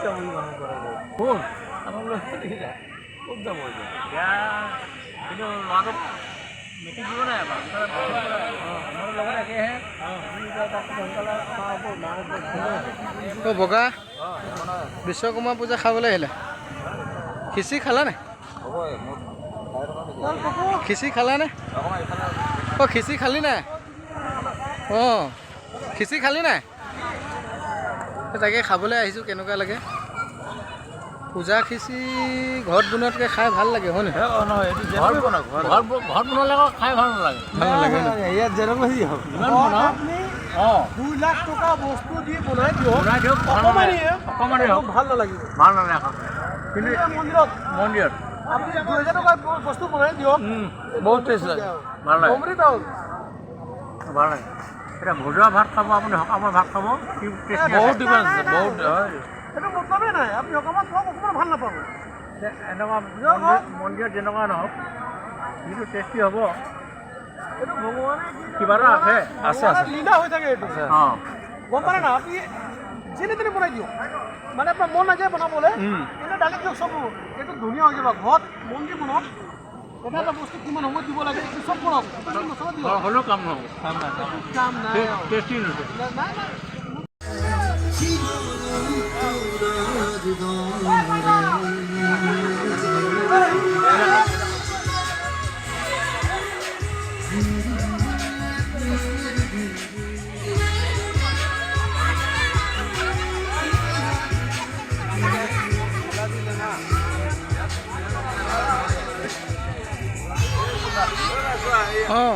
কোন আমাৰ খুব যাব এতিয়া কিন্তু ল'ৰাটোক মেট্ৰিক দিব নাই আমাৰ লগত একেহে বগা বিশ্বকৰ্মা পূজা খাবলৈ আহিলে খিচিৰি খালা নাই খিচিৰি খালা নে অঁ খিচিৰি খালি নাই অঁ খিচিৰি খালি নাই তাকে খাবলৈ আহিছোঁ কেনেকুৱা লাগে পূজা খিচিৰি ঘৰত বনোৱাতকৈ খাই ভাল লাগে হয় নহয় ঘৰত বনালে আকৌ খাই ভাল নালাগে ইয়াত যেনেকৈ হওক অঁ 2 লাখ টকা বস্তু দি বনাই দিয়ক অকণমানেই হওক ভাল নালাগিব কিন্তু মন্দিৰত আপুনি 2000 টকা বস্তু বনাই দিয়ক বহুত টেষ্ট লাগে ভাল লাগে ভাল লাগে এতিয়া ভজোৱা ভাত খাব আপুনি সকামৰ ভাত খাব বহুত ডিফাৰেঞ্চ আছে বহুত সেইটো মতলবেই নাই আপুনি সকামত খাওক অকণমান ভাল নাপাব এনেকুৱা মন্দিৰত যেনেকুৱা নহওক যিটো টেষ্টি হ'ব এইটো ভগৱানে কিবা এটা আছে লীলা হৈ থাকে এইটো অঁ গম পালে না আপুনি যেনে তেনে বনাই দিয়ক মানে আপোনাৰ মন নাযায় বনাবলৈ এনে দালি দিয়ক চব এইটো ধুনীয়া হৈ যাব ঘৰত মন্দিৰ বনাওক এটা এটা বস্তু কিমান সময়ত দিব লাগে এইটো চব কৰক হ'লেও কাম নহ'ব কাম নাই টেষ্টি নাই অঁ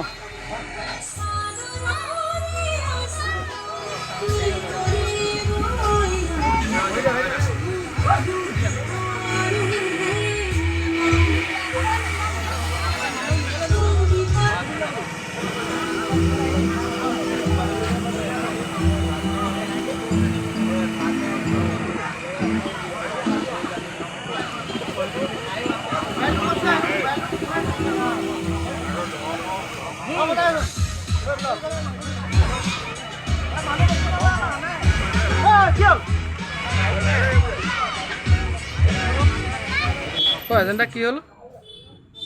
এজেণ্ডা কি হ'ল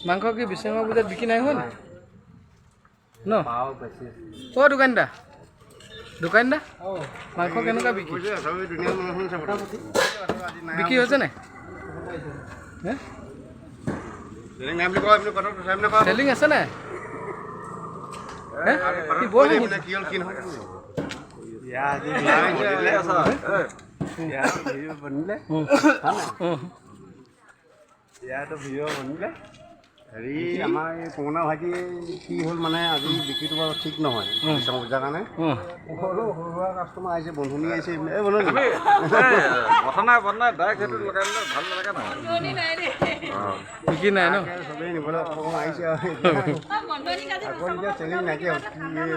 মাংস কি বিশ্বকৰ্মা পূজাত বিক্ৰী নাই হোৱা ন অঁ দোকানদা মাংস কেনেকুৱা বিক্ৰী হৈছে নাই চেলিং আছে নাই ইয়াতো ভিডিঅ' বনিলে হেৰি আমাৰ এই পুৰণা ভাইটি কি হ'ল মানে আজি বিক্ৰীটো বাৰু ঠিক নহয় পূজাৰ কাৰণে সৰু সুৰা কাষ্টমাৰ আহিছে বন্ধুনী আহিছে এই বন্ধুনী বিক্ৰী নাই ন চবেই নিবলৈ অকণমান আহিছে আৰু আকৌ এতিয়া চেলিং নাইকিয়া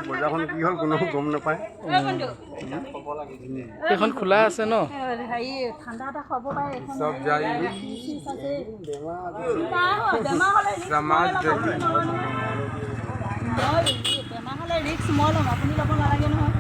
বজাৰখন কি হ'ল কোনেও গম নাপায় এইখন খোলা আছে ন চব যায় বেমাৰ হ'লে ৰিস্ক মই ল'ম আপুনি ল'ব নালাগে নহয়